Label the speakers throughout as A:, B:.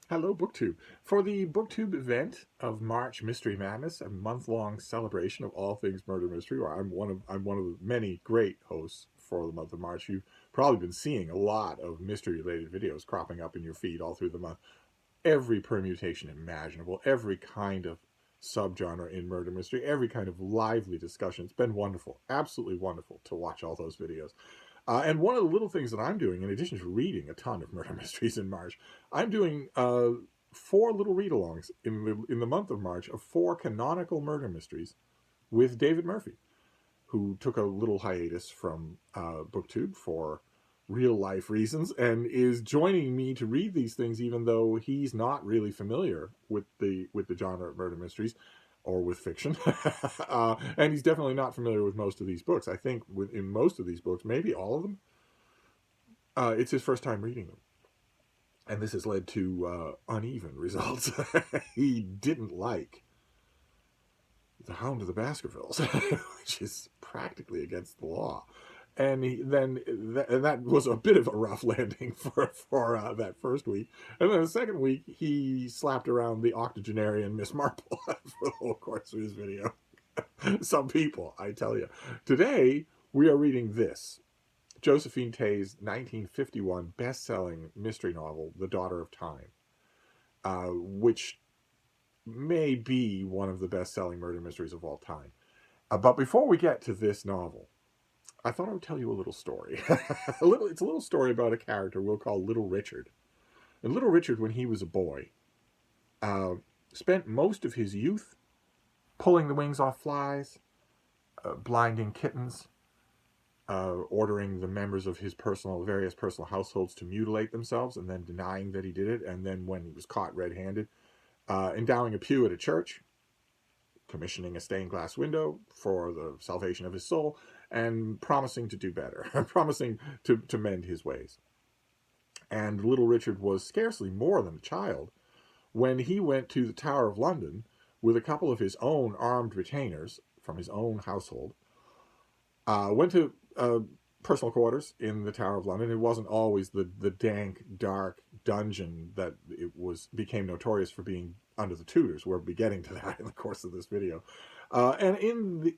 A: Hello, BookTube. For the BookTube event of March Mystery Madness, a month-long celebration of all things murder mystery, where I'm one of the many great hosts for the month of March. You've probably been seeing a lot of mystery-related videos cropping up in your feed all through the month. Every permutation imaginable, every kind of subgenre in murder mystery, every kind of lively discussion. It's been wonderful, absolutely wonderful to watch all those videos. And one of the little things that I'm doing, in addition to reading a ton of murder mysteries in March, I'm doing four little read-alongs in the month of March of four canonical murder mysteries with David Murphy, who took a little hiatus from BookTube for real life reasons and is joining me to read these things, even though he's not really familiar with the genre of murder mysteries or with fiction. And he's definitely not familiar with most of these books. I think in most of these books, maybe all of them, it's his first time reading them. And this has led to uneven results. He didn't like The Hound of the Baskervilles, which is practically against the law. And that was a bit of a rough landing for that first week. And then the second week, he slapped around the octogenarian Miss Marple for the whole course of his video. Some people, I tell you. Today, we are reading this. Josephine Tey's 1951 best-selling mystery novel, The Daughter of Time, which may be one of the best-selling murder mysteries of all time. But before we get to this novel, I thought I would tell you a little story. It's a little story about a character we'll call Little Richard. And Little Richard, when he was a boy, spent most of his youth pulling the wings off flies, blinding kittens, ordering the members of his various personal households to mutilate themselves, and then denying that he did it. And then when he was caught red-handed, endowing a pew at a church, commissioning a stained glass window for the salvation of his soul, and promising to do better, promising to mend his ways. And Little Richard was scarcely more than a child when he went to the Tower of London with a couple of his own armed retainers from his own household, went to personal quarters in the Tower of London. It wasn't always the dank, dark dungeon that became notorious for being under the Tudors. We'll be getting to that in the course of this video. And in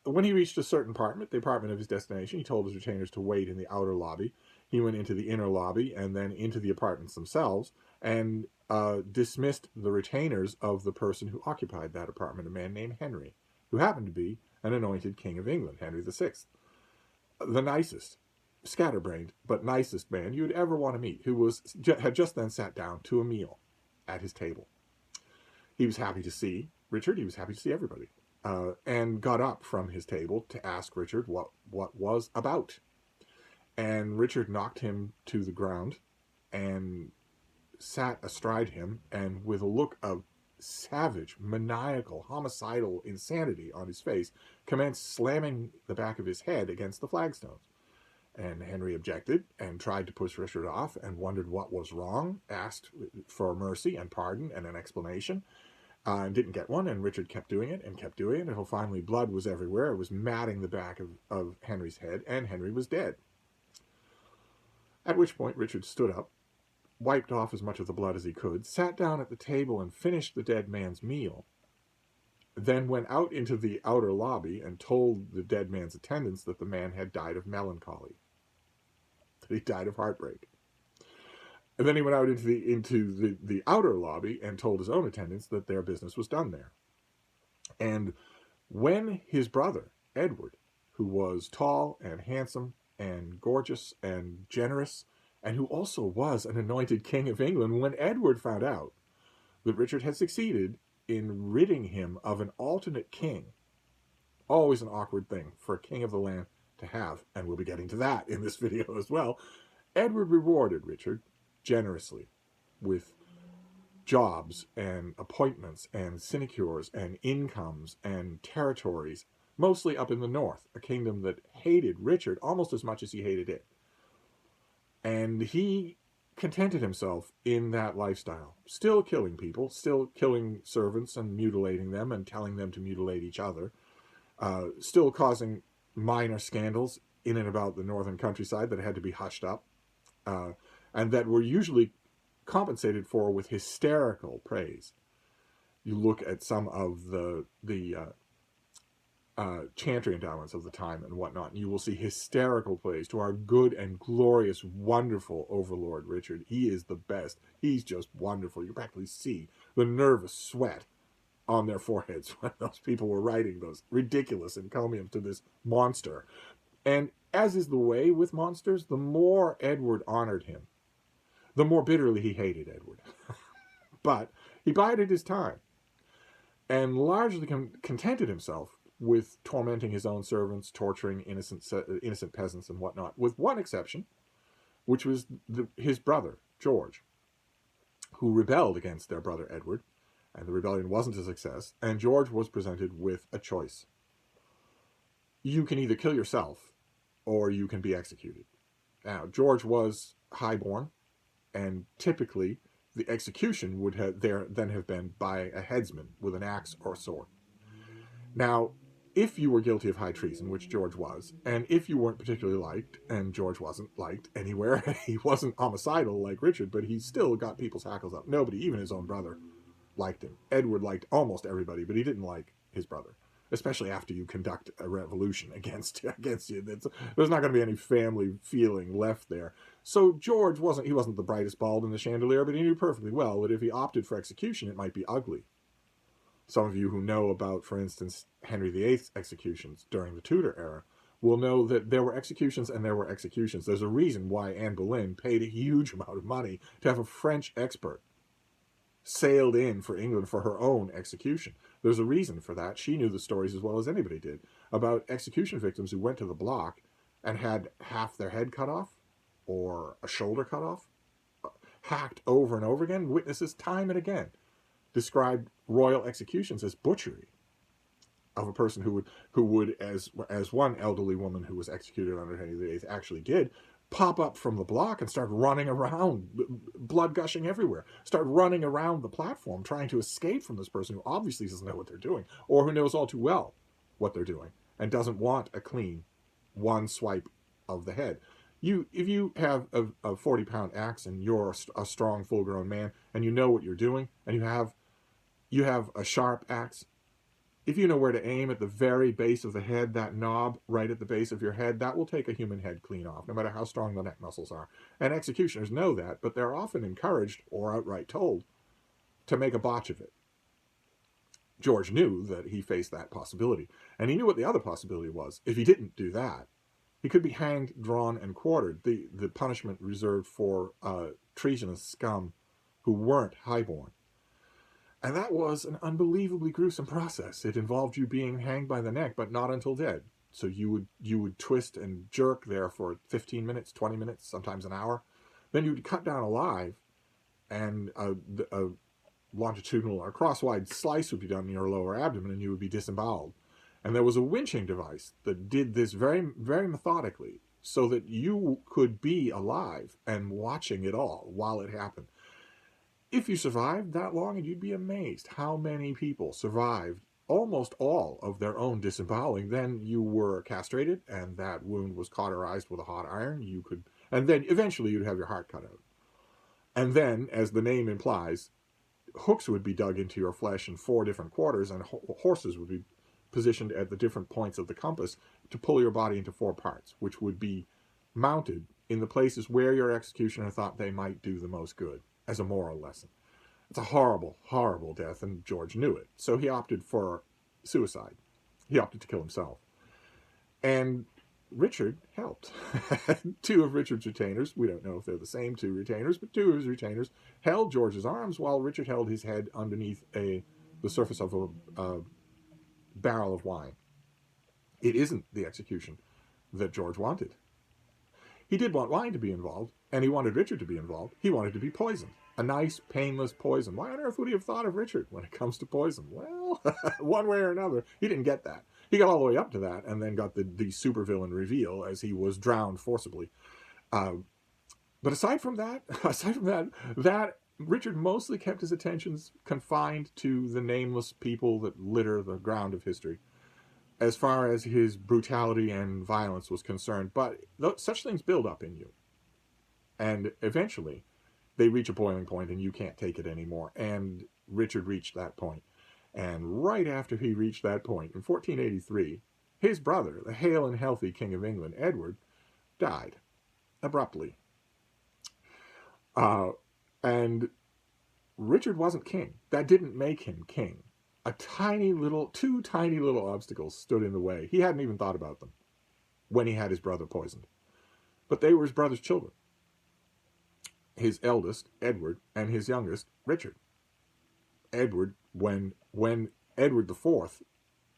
A: when he reached a certain apartment, the apartment of his destination, he told his retainers to wait in the outer lobby. He went into the inner lobby and then into the apartments themselves and dismissed the retainers of the person who occupied that apartment, a man named Henry, who happened to be an anointed king of England, Henry VI. The nicest, scatterbrained, but nicest man you'd ever want to meet, who had just then sat down to a meal at his table. He was happy to see Richard. He was happy to see everybody, and got up from his table to ask Richard what was about. And Richard knocked him to the ground and sat astride him, and with a look of savage, maniacal, homicidal insanity on his face, commenced slamming the back of his head against the flagstones. And Henry objected and tried to push Richard off and wondered what was wrong, asked for mercy and pardon and an explanation, and didn't get one. And Richard kept doing it until finally blood was everywhere. It was matting the back of Henry's head, and Henry was dead. At which point Richard stood up, wiped off as much of the blood as he could, sat down at the table and finished the dead man's meal, then went out into the outer lobby and told the dead man's attendants that the man had died of melancholy, that he died of heartbreak. And then he went out into the outer lobby and told his own attendants that their business was done there. And when his brother, Edward, who was tall and handsome and gorgeous and generous, and who also was an anointed king of England, when Edward found out that Richard had succeeded in ridding him of an alternate king, always an awkward thing for a king of the land to have, and we'll be getting to that in this video as well, Edward rewarded Richard generously with jobs and appointments and sinecures and incomes and territories, mostly up in the north, a kingdom that hated Richard almost as much as he hated it. And he contented himself in that lifestyle, still killing people, still killing servants and mutilating them and telling them to mutilate each other, still causing minor scandals in and about the northern countryside that had to be hushed up, and that were usually compensated for with hysterical praise. You look at some of the chantry endowments of the time and whatnot, and you will see hysterical praise to our good and glorious, wonderful overlord Richard. He is the best. He's just wonderful. You practically see the nervous sweat on their foreheads when those people were writing those ridiculous encomiums to this monster. And as is the way with monsters, the more Edward honored him, the more bitterly he hated Edward. But he bided his time and largely contented himself with tormenting his own servants, torturing innocent peasants and whatnot, with one exception, which was his brother, George, who rebelled against their brother Edward, and the rebellion wasn't a success, and George was presented with a choice. You can either kill yourself, or you can be executed. Now, George was highborn, and typically the execution would then have been by a headsman with an axe or sword. Now, if you were guilty of high treason, which George was, and if you weren't particularly liked, and George wasn't liked anywhere, he wasn't homicidal like Richard, but he still got people's hackles up. Nobody, even his own brother, liked him. Edward liked almost everybody, but he didn't like his brother, especially after you conduct a revolution against you. There's not going to be any family feeling left there. So George wasn't the brightest bulb in the chandelier, but he knew perfectly well that if he opted for execution, it might be ugly. Some of you who know about, for instance, Henry VIII's executions during the Tudor era will know that there were executions and there were executions. There's a reason why Anne Boleyn paid a huge amount of money to have a French expert sailed in for England for her own execution. There's a reason for that. She knew the stories as well as anybody did about execution victims who went to the block and had half their head cut off or a shoulder cut off, hacked over and over again. Witnesses time and again described royal executions as butchery of a person who would, as one elderly woman who was executed under Henry VIII actually did, pop up from the block and start running around, blood gushing everywhere, start running around the platform trying to escape from this person who obviously doesn't know what they're doing, or who knows all too well what they're doing and doesn't want a clean one swipe of the head. If you have a 40-pound axe and you're a strong, full-grown man and you know what you're doing, and you have a sharp axe, if you know where to aim at the very base of the head, that knob right at the base of your head, that will take a human head clean off, no matter how strong the neck muscles are. And executioners know that, but they're often encouraged, or outright told, to make a botch of it. George knew that he faced that possibility, and he knew what the other possibility was. If he didn't do that, he could be hanged, drawn, and quartered, the punishment reserved for treasonous scum who weren't highborn. And that was an unbelievably gruesome process. It involved you being hanged by the neck, but not until dead. So you would twist and jerk there for 15 minutes, 20 minutes, sometimes an hour. Then you'd cut down alive, and a longitudinal or crosswise slice would be done in your lower abdomen, and you would be disemboweled. And there was a winching device that did this very, very methodically, so that you could be alive and watching it all while it happened. If you survived that long, and you'd be amazed how many people survived almost all of their own disemboweling. Then you were castrated, and that wound was cauterized with a hot iron. And then eventually you'd have your heart cut out. And then, as the name implies, hooks would be dug into your flesh in 4 different quarters, and horses would be positioned at the different points of the compass to pull your body into 4 parts, which would be mounted in the places where your executioner thought they might do the most good, as a moral lesson. It's a horrible, horrible death, and George knew it. So he opted for suicide. He opted to kill himself. And Richard helped. 2 of Richard's retainers, we don't know if they're the same 2 retainers, but 2 of his retainers held George's arms while Richard held his head underneath the surface of a barrel of wine. It isn't the execution that George wanted. He did want wine to be involved, and he wanted Richard to be involved. He wanted to be poisoned. A nice, painless poison. Why on earth would he have thought of Richard when it comes to poison? Well, one way or another, he didn't get that. He got all the way up to that, and then got the supervillain reveal as he was drowned forcibly. But aside from that, Richard mostly kept his attentions confined to the nameless people that litter the ground of history, as far as his brutality and violence was concerned. But such things build up in you. And eventually, they reach a boiling point and you can't take it anymore. And Richard reached that point. And right after he reached that point, in 1483, his brother, the hale and healthy King of England, Edward, died abruptly. And Richard wasn't king. That didn't make him king. Two tiny little obstacles stood in the way. He hadn't even thought about them when he had his brother poisoned. But they were his brother's children. His eldest, Edward, and his youngest, Richard. Edward, when Edward IV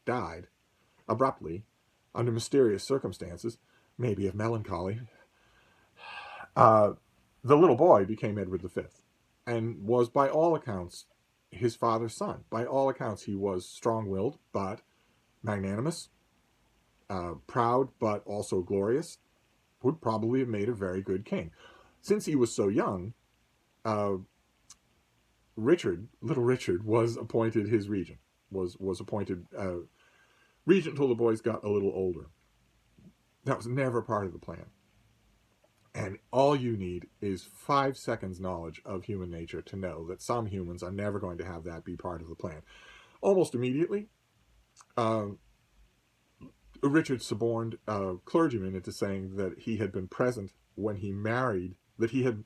A: died abruptly, under mysterious circumstances, maybe of melancholy, the little boy became Edward V, and was, by all accounts, his father's son. By all accounts, he was strong-willed, but magnanimous, proud, but also glorious, would probably have made a very good king. Since he was so young, little Richard, was appointed his regent, was appointed regent until the boys got a little older. That was never part of the plan. And all you need is 5 seconds knowledge of human nature to know that some humans are never going to have that be part of the plan. Almost immediately, Richard suborned a clergyman into saying that he had been present when he married, that he had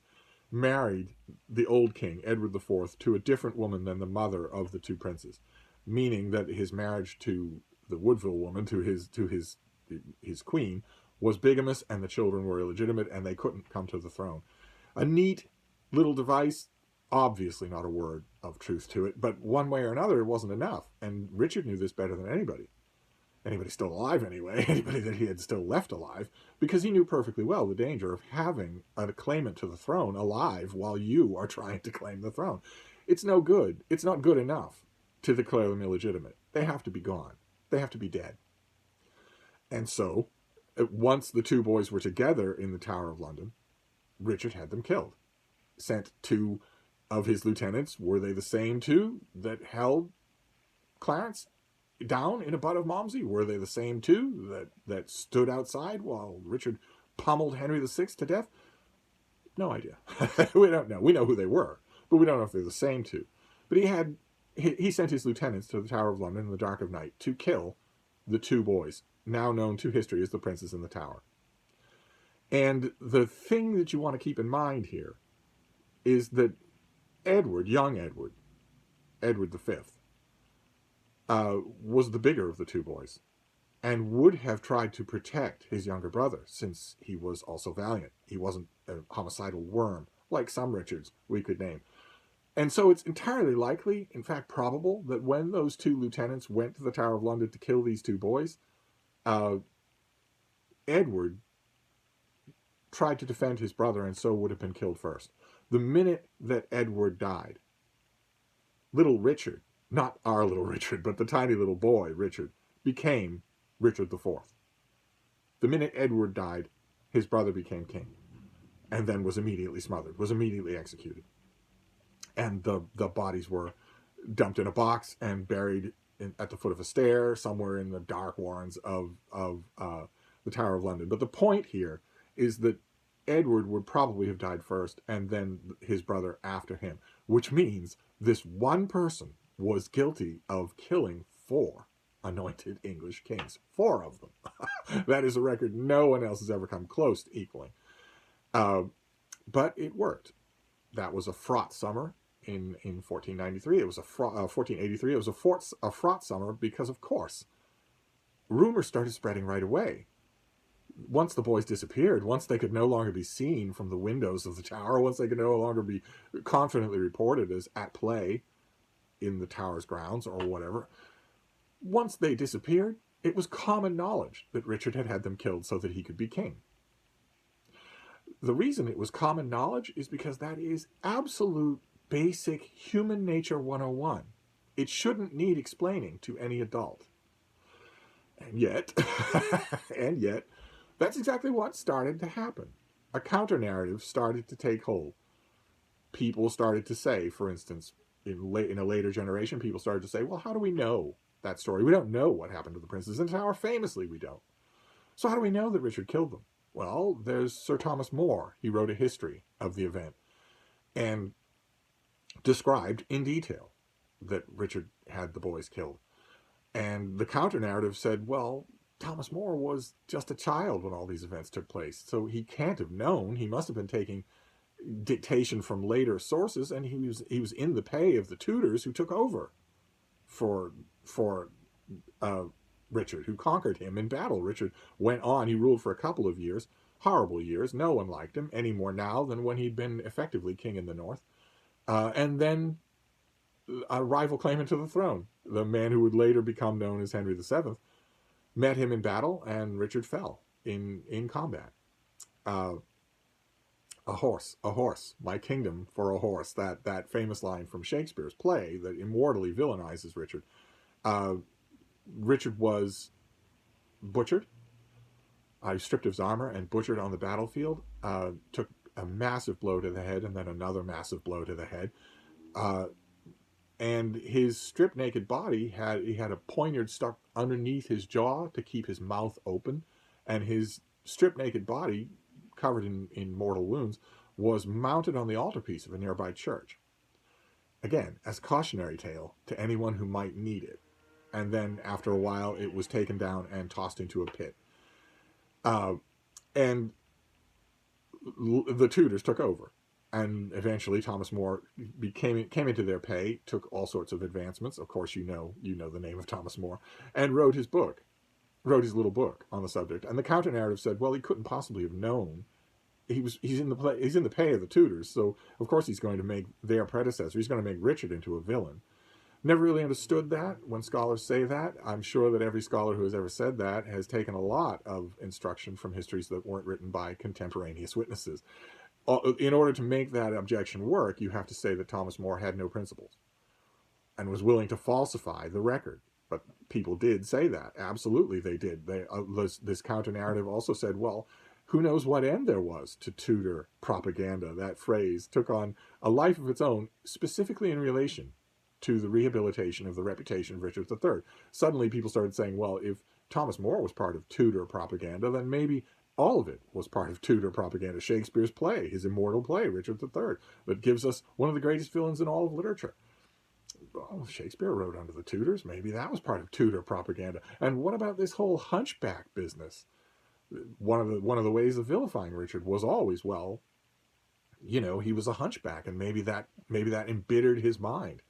A: married the old king, Edward IV, to a different woman than the mother of the two princes, meaning that his marriage to the Woodville woman, to his queen, was bigamous, and the children were illegitimate, and they couldn't come to the throne. A neat little device, obviously not a word of truth to it, but one way or another, it wasn't enough. And Richard knew this better than anybody. Anybody still alive, anyway. Anybody that he had still left alive, because he knew perfectly well the danger of having a claimant to the throne alive while you are trying to claim the throne. It's no good. It's not good enough to declare them illegitimate. They have to be gone. They have to be dead. And so, once the two boys were together in the Tower of London, Richard had them killed. Sent 2 of his lieutenants. Were they the same 2 that held Clarence down in a butt of Malmsey? Were they the same 2 that stood outside while Richard pummeled Henry VI to death? No idea. We don't know. We know who they were, but we don't know if they're the same 2. But he sent his lieutenants to the Tower of London in the dark of night to kill the 2 boys, now known to history as the Princes in the Tower. And the thing that you want to keep in mind here is that Edward, young Edward, Edward V, was the bigger of the 2 boys, and would have tried to protect his younger brother, since he was also valiant. He wasn't a homicidal worm, like some Richards we could name. And so it's entirely likely, in fact probable, that when those 2 lieutenants went to the Tower of London to kill these 2 boys, Edward tried to defend his brother and so would have been killed first. The minute that Edward died, little Richard, not our little Richard, but the tiny little boy, Richard, became Richard IV. The minute Edward died, his brother became king, and then was immediately smothered, was immediately executed. And the bodies were dumped in a box and buried at the foot of a stair, somewhere in the dark warrens of the Tower of London. But the point here is that Edward would probably have died first, and then his brother after him, which means this one person was guilty of killing 4 anointed English kings. 4 of them. That is a record no one else has ever come close to equaling. But it worked. That was a fraught summer in 1493. It was 1483. It was a fraught summer because, of course, rumors started spreading right away. Once the boys disappeared, once they could no longer be seen from the windows of the tower, once they could no longer be confidently reported as at play in the tower's grounds or whatever, once they disappeared, it was common knowledge that Richard had had them killed so that he could be king. The reason it was common knowledge is because that is absolute basic human nature 101. It shouldn't need explaining to any adult. And yet, that's exactly what started to happen. A counter-narrative started to take hold. People started to say, for instance, in a later generation, people started to say, well, how do we know that story? We don't know what happened to the princes in the Tower. Famously, we don't. So how do we know that Richard killed them? Well, there's Sir Thomas More. He wrote a history of the event. and described in detail that Richard had the boys killed. And the counter-narrative said, well, Thomas More was just a child when all these events took place, so he can't have known. He must have been taking dictation from later sources, and he was in the pay of the Tudors who took over for uh, Richard, who conquered him in battle. Richard went on. He ruled for a couple of years, horrible years. No one liked him any more now than when he'd been effectively king in the north. And then a rival claimant to the throne, the man who would later become known as Henry VII, met him in battle, and Richard fell in combat. A horse, my kingdom for a horse. That famous line from Shakespeare's play that immortally villainizes Richard. Richard was butchered. He stripped of his armor and butchered on the battlefield. Took a massive blow to the head, and then another massive blow to the head. And his stripped naked body had a poignard stuck underneath his jaw to keep his mouth open, and his stripped naked body, covered in mortal wounds, was mounted on the altarpiece of a nearby church. Again, as a cautionary tale to anyone who might need it. And then after a while, it was taken down and tossed into a pit. And the Tudors took over. And eventually Thomas More came into their pay, took all sorts of advancements. Of course, you know the name of Thomas More, and wrote his little book on the subject. And the counter narrative said, well, he couldn't possibly have known. He's in the pay of the Tudors, so of course he's going to make their predecessor. He's going to make Richard into a villain. Never really understood that when scholars say that. I'm sure that every scholar who has ever said that has taken a lot of instruction from histories that weren't written by contemporaneous witnesses. In order to make that objection work, you have to say that Thomas More had no principles and was willing to falsify the record. But people did say that. Absolutely, they did. This counter-narrative also said, well, who knows what end there was to Tudor propaganda. That phrase took on a life of its own, specifically in relation to the rehabilitation of the reputation of Richard III. Suddenly people started saying, well, if Thomas More was part of Tudor propaganda, then maybe all of it was part of Tudor propaganda. Shakespeare's play, his immortal play, Richard III, that gives us one of the greatest villains in all of literature. Well, Shakespeare wrote under the Tudors. Maybe that was part of Tudor propaganda. And what about this whole hunchback business? One of the ways of vilifying Richard was always, well, he was a hunchback, and maybe that embittered his mind.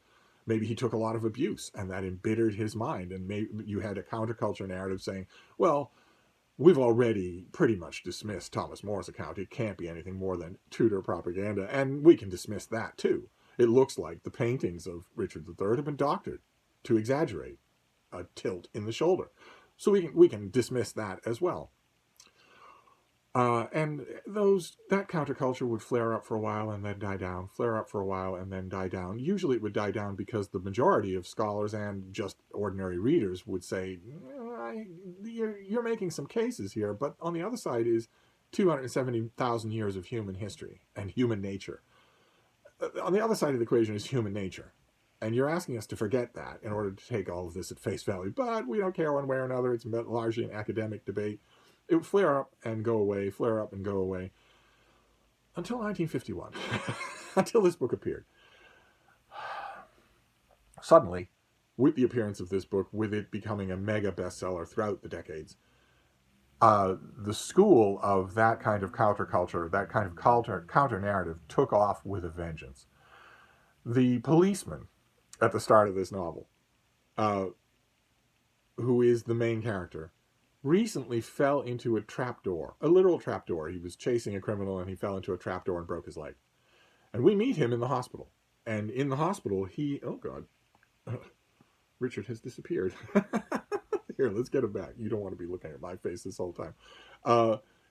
A: Maybe he took a lot of abuse, and that embittered his mind. And maybe you had a counterculture narrative saying, well, we've already pretty much dismissed Thomas More's account. It can't be anything more than Tudor propaganda, and we can dismiss that too. It looks like the paintings of Richard III have been doctored to exaggerate a tilt in the shoulder. So we can dismiss that as well. And that counterculture would flare up for a while and then die down, flare up for a while and then die down. Usually it would die down because the majority of scholars and just ordinary readers would say, you're making some cases here, but on the other side is 270,000 years of human history and human nature. On the other side of the equation is human nature. And you're asking us to forget that in order to take all of this at face value. But we don't care one way or another. It's largely an academic debate. It would flare up and go away, flare up and go away, until 1951, until this book appeared. Suddenly, with the appearance of this book, with it becoming a mega bestseller throughout the decades, the school of that kind of counterculture, that kind of counter-narrative, took off with a vengeance. The policeman at the start of this novel, who is the main character, recently fell into a trapdoor, a literal trapdoor. He was chasing a criminal and he fell into a trapdoor and broke his leg. And we meet him in the hospital. And in the hospital, oh God, Richard has disappeared. Here, let's get him back. You don't want to be looking at my face this whole time.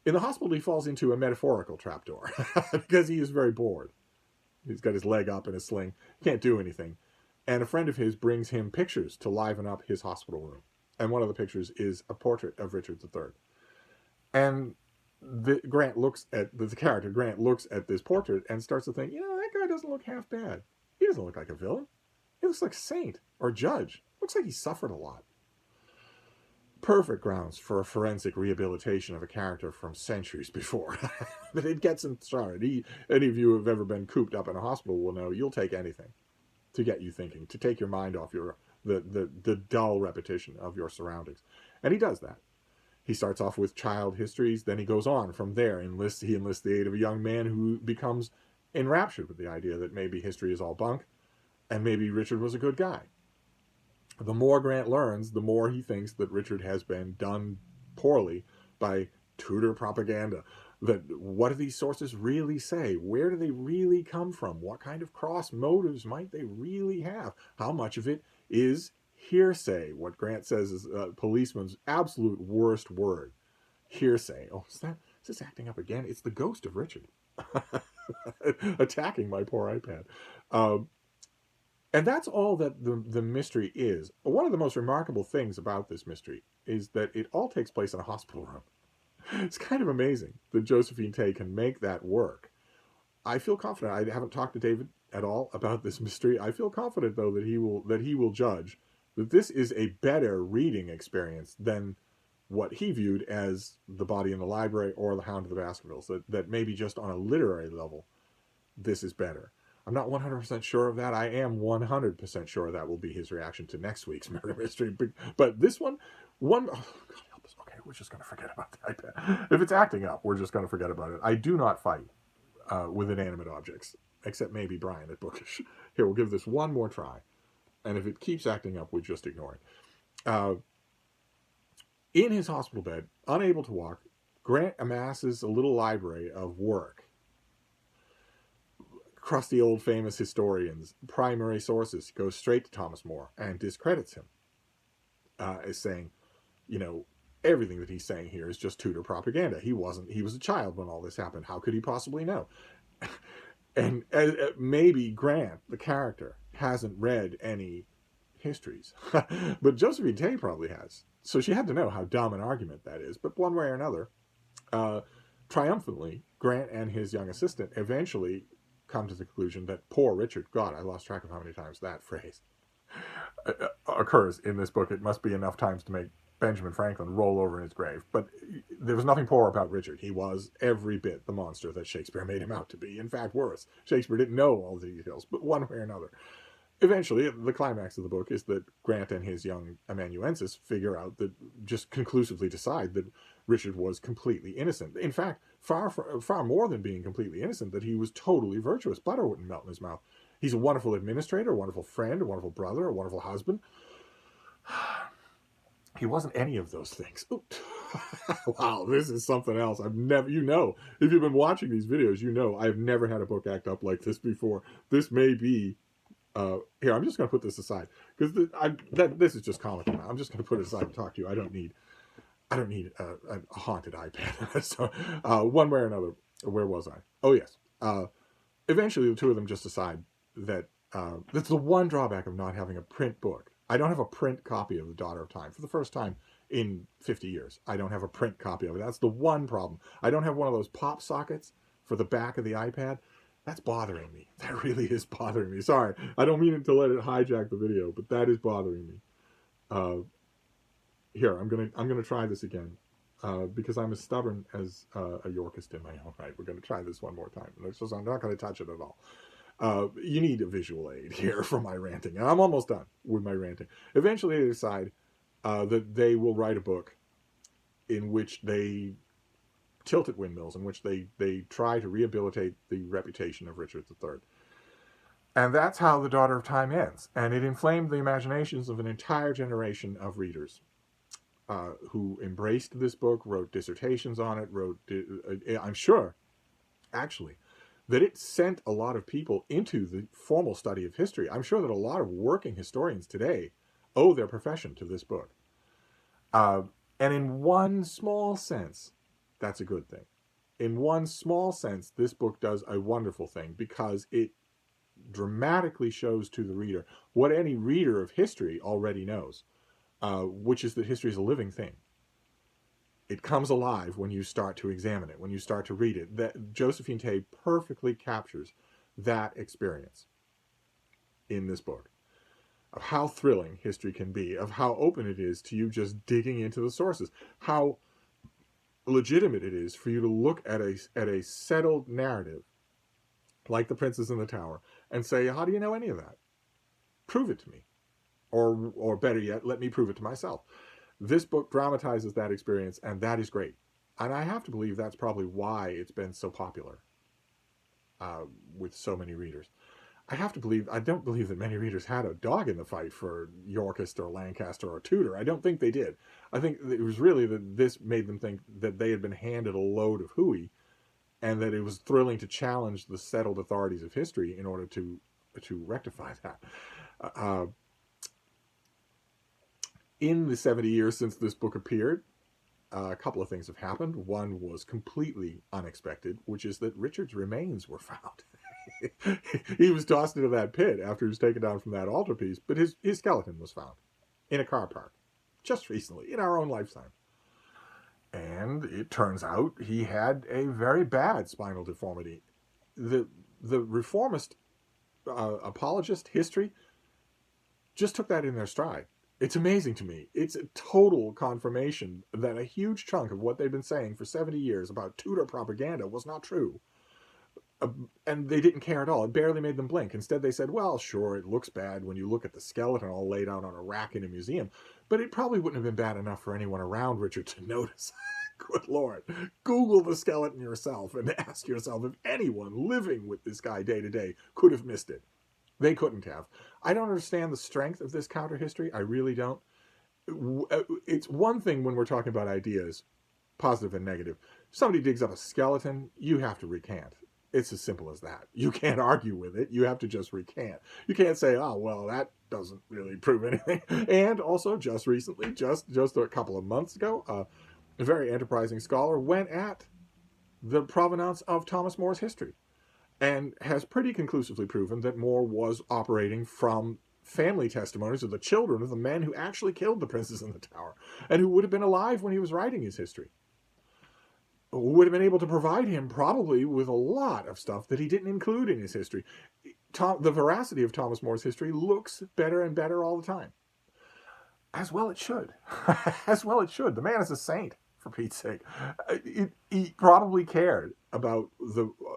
A: In the hospital, he falls into a metaphorical trapdoor because he is very bored. He's got his leg up in a sling, can't do anything. And a friend of his brings him pictures to liven up his hospital room. And one of the pictures is a portrait of Richard III. And the character Grant looks at this portrait and starts to think, that guy doesn't look half bad. He doesn't look like a villain. He looks like a saint or judge. Looks like he suffered a lot. perfect grounds for a forensic rehabilitation of a character from centuries before. But it gets him started. Any of you who have ever been cooped up in a hospital will know you'll take anything to get you thinking, to take your mind off the dull repetition of your surroundings. And he does that. He starts off with child histories, then he goes on from there. He enlists the aid of a young man who becomes enraptured with the idea that maybe history is all bunk, and maybe Richard was a good guy. The more Grant learns, the more he thinks that Richard has been done poorly by Tudor propaganda. That what do these sources really say? Where do they really come from? What kind of cross motives might they really have? How much of it is hearsay? What Grant says is a policeman's absolute worst word. Hearsay. Oh, is this acting up again? It's the ghost of Richard attacking my poor iPad. And that's all that the mystery is. One of the most remarkable things about this mystery is that it all takes place in a hospital room. It's kind of amazing that Josephine Tey can make that work. I feel confident. I haven't talked to David at all about this mystery. I feel confident, though, that he will judge that this is a better reading experience than what he viewed as The Body in the Library or The Hound of the Baskervilles. That maybe just on a literary level, this is better. I'm not 100% sure of that. I am 100% sure that will be his reaction to next week's murder mystery. But this one, oh, God help us. Okay, we're just going to forget about the iPad. If it's acting up, we're just going to forget about it. I do not fight with inanimate objects, except maybe Brian at Bookish. Here, we'll give this one more try. And if it keeps acting up, we just ignore it. In his hospital bed, unable to walk, Grant amasses a little library of work. Crusty old famous historians, primary sources, goes straight to Thomas More and discredits him as saying, everything that he's saying here is just Tudor propaganda. He was a child when all this happened. How could he possibly know? And maybe Grant, the character, hasn't read any histories, but Josephine Tey probably has. So she had to know how dumb an argument that is. But one way or another, triumphantly, Grant and his young assistant eventually come to the conclusion that poor Richard, God, I lost track of how many times that phrase occurs in this book. It must be enough times to make Benjamin Franklin roll over in his grave. But there was nothing poor about Richard. He was every bit the monster that Shakespeare made him out to be. In fact, worse. Shakespeare didn't know all the details, but one way or another. Eventually, the climax of the book is that Grant and his young amanuensis figure out that, just conclusively decide that Richard was completely innocent. In fact, far more than being completely innocent, that he was totally virtuous. Butter wouldn't melt in his mouth. He's a wonderful administrator, a wonderful friend, a wonderful brother, a wonderful husband. He wasn't any of those things. Wow, this is something else. I've never, if you've been watching these videos, I've never had a book act up like this before. This may be here, I'm just going to put this aside because this is just comical now. I'm just going to put it aside and talk to you. I don't need a haunted iPad. So one way or another, where was I? Oh yes. Eventually, the two of them just decide that that's the one drawback of not having a print book. I don't have a print copy of The Daughter of Time for the first time in 50 years. I don't have a print copy of it. That's the one problem. I don't have one of those pop sockets for the back of the iPad. That's bothering me. That really is bothering me. Sorry, I don't mean to let it hijack the video, but that is bothering me. Here, I'm gonna try this again because I'm as stubborn as a Yorkist in my own right. We're gonna try this one more time. I'm not gonna touch it at all. You need a visual aid here for my ranting, and I'm almost done with my ranting. Eventually, they decide that they will write a book in which they tilt at windmills, in which they try to rehabilitate the reputation of Richard III. And that's how The Daughter of Time ends. And it inflamed the imaginations of an entire generation of readers who embraced this book, wrote dissertations on it, I'm sure, actually, that it sent a lot of people into the formal study of history. I'm sure that a lot of working historians today owe their profession to this book. And in one small sense, that's a good thing. In one small sense, this book does a wonderful thing because it dramatically shows to the reader what any reader of history already knows, which is that history is a living thing. It comes alive when you start to examine it, when you start to read it. That Josephine Tey perfectly captures that experience in this book. of how thrilling history can be, of how open it is to you just digging into the sources, how legitimate it is for you to look at a settled narrative like The Princess in the Tower and say, how do you know any of that? Prove it to me. Or better yet, let me prove it to myself. This book dramatizes that experience, and that is great. And I have to believe that's probably why it's been so popular with so many readers. I don't believe that many readers had a dog in the fight for Yorkist or Lancaster or Tudor. I don't think they did. I think it was really that this made them think that they had been handed a load of hooey, and that it was thrilling to challenge the settled authorities of history in order to rectify that. In the 70 years since this book appeared, a couple of things have happened. One was completely unexpected, which is that Richard's remains were found. He was tossed into that pit after he was taken down from that altarpiece, but his skeleton was found in a car park just recently, in our own lifetime. And it turns out he had a very bad spinal deformity. The reformist apologist history just took that in their stride. It's amazing to me. It's a total confirmation that a huge chunk of what they've been saying for 70 years about Tudor propaganda was not true. And they didn't care at all. It barely made them blink. Instead, they said, well, sure, it looks bad when you look at the skeleton all laid out on a rack in a museum, but it probably wouldn't have been bad enough for anyone around Richard to notice. Good Lord. Google the skeleton yourself and ask yourself if anyone living with this guy day to day could have missed it. They couldn't have. I don't understand the strength of this counter history. I really don't. It's one thing when we're talking about ideas, positive and negative. Somebody digs up a skeleton, you have to recant. It's as simple as that. You can't argue with it. You have to just recant. You can't say, oh, well, that doesn't really prove anything. And also, just recently, just a couple of months ago, a very enterprising scholar went at the provenance of Thomas More's history and has pretty conclusively proven that More was operating from family testimonies of the children of the men who actually killed the Princess in the Tower and who would have been alive when he was writing his history. Would have been able to provide him probably with a lot of stuff that he didn't include in his history. The veracity of Thomas More's history looks better and better all the time. As well it should. As well it should. The man is a saint, for Pete's sake. He probably cared about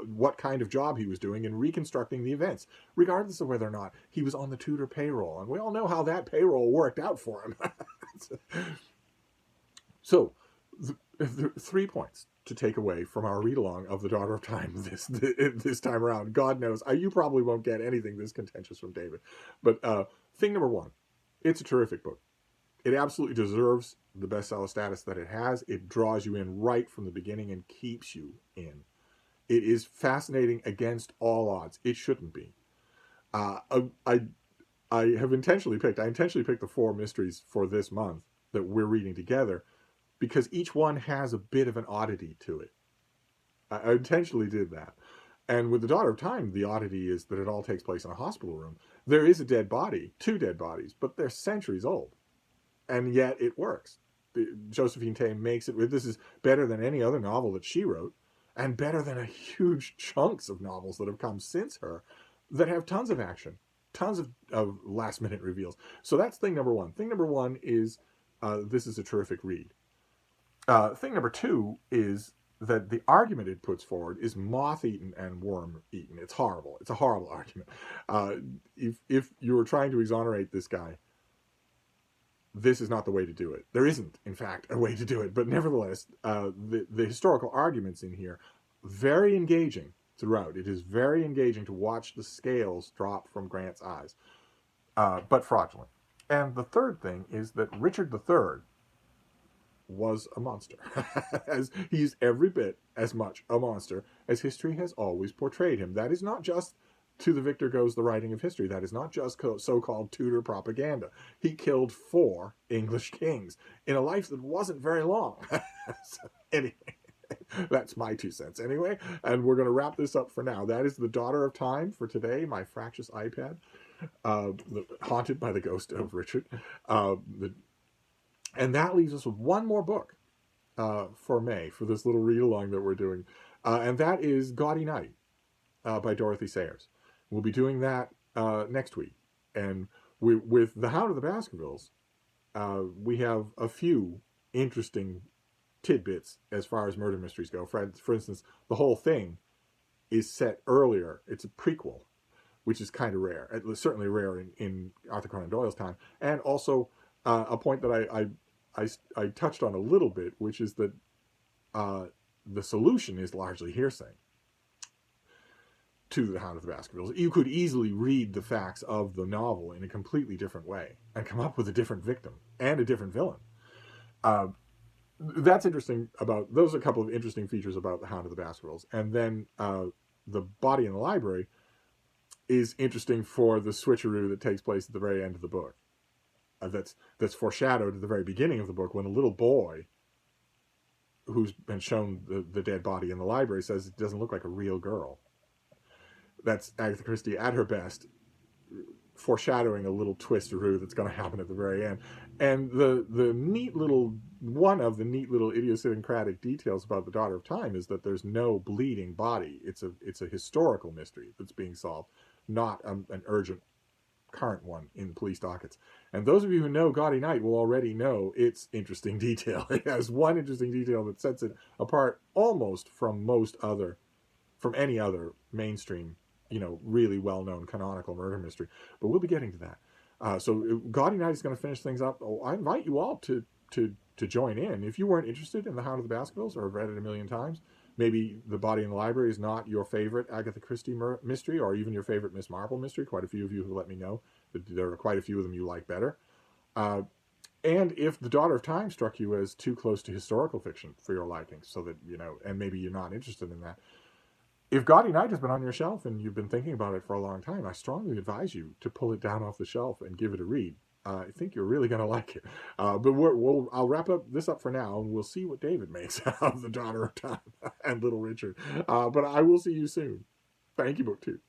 A: what kind of job he was doing in reconstructing the events, regardless of whether or not he was on the Tudor payroll. And we all know how that payroll worked out for him. So, the 3 points to take away from our read-along of The Daughter of Time this time around. God knows, you probably won't get anything this contentious from David. But thing number 1, it's a terrific book. It absolutely deserves the bestseller status that it has. It draws you in right from the beginning and keeps you in. It is fascinating against all odds. It shouldn't be. I have intentionally picked the 4 mysteries for this month that we're reading together, because each one has a bit of an oddity to it. I intentionally did that. And with The Daughter of Time, the oddity is that it all takes place in a hospital room. There is a dead body, 2 dead bodies, but they're centuries old. And yet it works. Josephine Tey makes it. This is better than any other novel that she wrote, and better than a huge chunks of novels that have come since her that have tons of action, tons of last-minute reveals. So that's thing number 1. Thing number 1 is this is a terrific read. Thing number 2 is that the argument it puts forward is moth-eaten and worm-eaten. It's horrible. It's a horrible argument. If you were trying to exonerate this guy, this is not the way to do it. There isn't, in fact, a way to do it. But nevertheless, the historical arguments in here, very engaging throughout. It is very engaging to watch the scales drop from Grant's eyes, but fraudulent. And the third thing is that Richard III was a monster. As he's every bit as much a monster as history has always portrayed him. That is not just To the Victor Goes the Writing of History. That is not just so-called Tudor propaganda. He killed 4 English kings in a life that wasn't very long. So, anyway, that's my 2 cents anyway. And we're going to wrap this up for now. That is The Daughter of Time for today, my fractious iPad, haunted by the ghost of Richard. And that leaves us with one more book for May, for this little read-along that we're doing. And that is Gaudy Night by Dorothy Sayers. We'll be doing that next week. And With The Hound of the Baskervilles, we have a few interesting tidbits as far as murder mysteries go. For instance, the whole thing is set earlier. It's a prequel, which is kind of rare. It was certainly rare in Arthur Conan Doyle's time. And also a point that I touched on a little bit, which is that the solution is largely hearsay to The Hound of the Baskervilles. You could easily read the facts of the novel in a completely different way and come up with a different victim and a different villain. That's interesting about, those are a couple of interesting features about The Hound of the Baskervilles. And then The Body in the Library is interesting for the switcheroo that takes place at the very end of the book. That's foreshadowed at the very beginning of the book, when a little boy who's been shown the dead body in the library says it doesn't look like a real girl. That's Agatha Christie at her best, foreshadowing a little twisteroo that's going to happen at the very end. And the neat little, one of the neat little idiosyncratic details about The Daughter of Time is that there's no bleeding body. It's a historical mystery that's being solved, not an urgent current one in police dockets. And those of you who know Gaudy Night will already know its interesting detail. It has one interesting detail that sets it apart almost from any other mainstream, really well-known canonical murder mystery. But we'll be getting to that. So Gaudy Night is going to finish things up. I invite you all to join in. If you weren't interested in The Hound of the Baskervilles or have read it a million times, maybe The Body in the Library is not your favorite Agatha Christie mystery, or even your favorite Miss Marple mystery. Quite a few of you have let me know that there are quite a few of them you like better. And if The Daughter of Time struck you as too close to historical fiction for your liking, so that, and maybe you're not interested in that, if Gaudy Night has been on your shelf and you've been thinking about it for a long time, I strongly advise you to pull it down off the shelf and give it a read. I think you're really going to like it. But I'll wrap this up for now, and we'll see what David makes of The Daughter of Time and Little Richard. But I will see you soon. Thank you, BookTube.